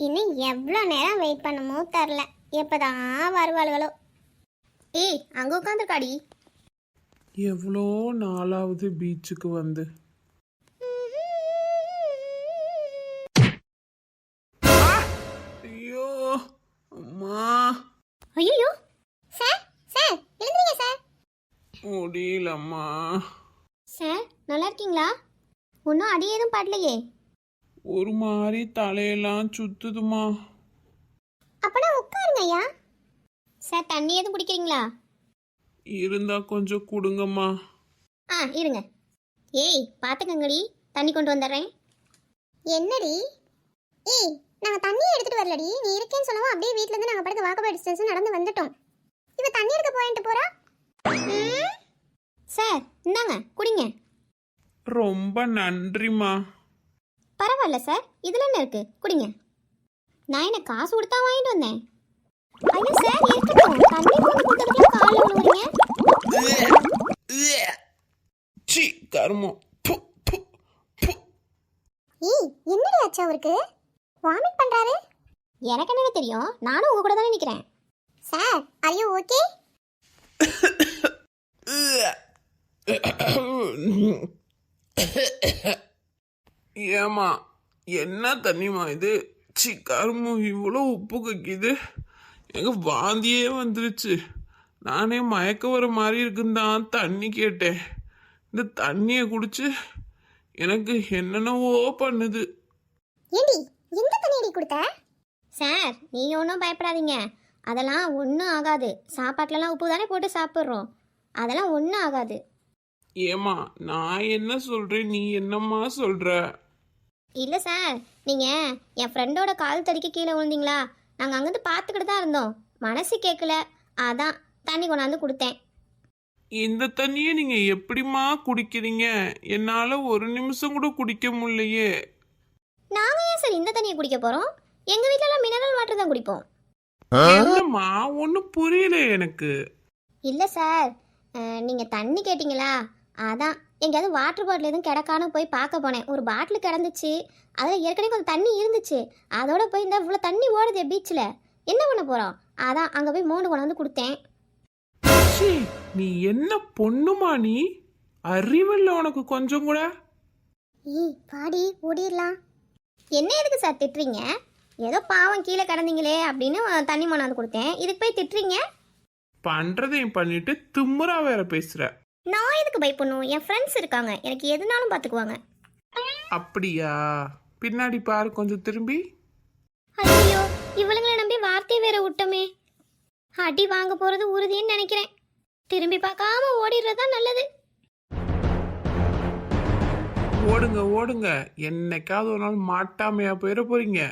இன்னும் எவ்வளோ நேரம் வெயிட் பண்ணுமோ தெரில. எப்போதான் வருவாளுகளோ. ஏய், அங்கே உட்காந்துருக்காடி. எவ்வளோ நாளாவது பீச்சுக்கு வந்து. ஐயோ அம்மா, ஐயோ சார், சார் எழுந்துறீங்க சார். முடியலம்மா. சார் நல்லா இருக்கீங்களா? ஒன்றும் அடி எதுவும் படலையே. ஒரு மாதிரி தலையெல்லாம் சுத்துதுமா. அப்பனா உட்காருங்க ஐயா. சார் தண்ணி எதுவும் குடிக்கிறீங்களா? இருந்தா கொஞ்சம் கொடுங்கம்மா. இருங்க. ஏய் பார்த்துக்கங்கடி, தண்ணி கொண்டு வந்துடுறேன். என்னடி? ஏய், நாங்கள் தண்ணியை எடுத்துகிட்டு வரலடி. நீ இருக்கேன்னு சொல்லவும் அப்படியே வீட்டிலேருந்து நாங்கள் படுக்க வாக்கபல் டிஸ்டன்ஸ் நடந்து வந்துட்டோம். இவ தண்ணி எடுக்க போயிட்டு போகிறா. சார் இந்தாங்க குடிங்க. ரொம்ப நன்றிம்மா. பரவாயில்ல சார், இதில் என்ன இருக்கு, குடிங்க. நான் என்ன காசு கொடுத்தா வாங்கிட்டு வந்தேன். ஐயோ சார் இருக்கட்டும், தண்ணி கொண்டு கொடுத்ததுக்குலாம் காலில் விழுவுறீங்க. சி கருமம். ஏய் என்னடி ஆச்சு அவருக்கு? வாமிட் பண்றாரு. எனக்கு என்ன தெரியும், நானும் உங்க கூட தானே நிக்கிறேன். Sir are you okay? ஏமா என்ன தண்ணிமா இது? சி கருமம், இவ்வளோ உப்பு கக்கிது. எங்க வாந்தியே வந்துருச்சு. நானே மயக்க வர மாதிரி இருக்குன்னு தான் தண்ணி கேட்டேன். இந்த தண்ணியை குடிச்சு எனக்கு என்னென்னவோ பண்ணுது. ஏண்டி எந்த தண்ணி கொடுத்த? சார் நீங்க ஒன்றும் பயப்படாதீங்க, அதெல்லாம் ஒன்றும் ஆகாது. சாப்பாட்டுலலாம் உப்பு தானே போட்டு சாப்பிட்றோம், அதெல்லாம் ஒன்றும் ஆகாது. ஏமா நான் என்ன சொல்றேன், நீ என்னம்மா சொல்ற? இல்லை சார், நீங்கள் என் ஃப்ரெண்டோட கால் தடிக்க கீழே விழுந்தீங்களா? நாங்கள் அங்கேருந்து பார்த்துக்கிட்டு தான் இருந்தோம். மனசு கேட்கல, அதான் தண்ணி கொண்டாந்து கொடுத்தேன். இந்த தண்ணியை நீங்க எப்படிமா குடிக்கிறீங்க? என்னால ஒரு நிமிஷம் கூட குடிக்க முடியலையே. நாங்கள் ஏன் சார் இந்த தண்ணியை குடிக்க போகிறோம்? எங்கள் வீட்டிலலாம் மினரல் வாட்டர் தான் குடிப்போம். என்னம்மா ஒன்றும் புரியல எனக்கு. இல்லை சார், நீங்கள் தண்ணி கேட்டிங்களா, அதான் எங்கேயாவது வாட்டர் பாட்டில் எதுவும் கிடக்கானு போய் பார்க்க போனேன். ஒரு பாட்டில் கிடந்துச்சு, அதில் ஏற்கனவே கொஞ்சம் தண்ணி இருந்துச்சு. அதோட போய் இந்த இவ்வளோ தண்ணி ஓடுது பீச்சில், என்ன பண்ண போகிறோம்? அதான் அங்கே போய் மோண்டு கொண்டாந்து கொடுத்தேன். நீ என்ன பொண்ணுமா நீ? அறிவில்லை உனக்கு கொஞ்சம் கூட? பாடி ஓடிடலாம். என்ன எதுக்கு சார் திட்டுறீங்க? ஏதோ பாவம் கீழே கிடந்தீங்களே அப்படின்னு தண்ணி கொண்டாந்து கொடுத்தேன், இதுக்கு போய் திட்டுறீங்க? பண்றதையும் பண்ணிட்டு திமுறா வேற பேசுற. நான் எதுக்கு பயப்படணும்? என் ஃப்ரெண்ட்ஸ் இருக்காங்க, எனக்கு எதுனாலும் பார்த்துக்குவாங்க. அப்படியா? பின்னாடி பாரு கொஞ்சம் திரும்பி. ஐயோ, இவளுங்களை நம்பி வார்த்தையை வேற விட்டோமே. அடி வாங்க போறது உறுதின்னு நினைக்கிறேன். திரும்பி பார்க்காம ஓடிடுறதா நல்லது. ஓடுங்க ஓடுங்க, என்னைக்காவது ஒரு நாள் மாட்டாமையா போயிட போறீங்க.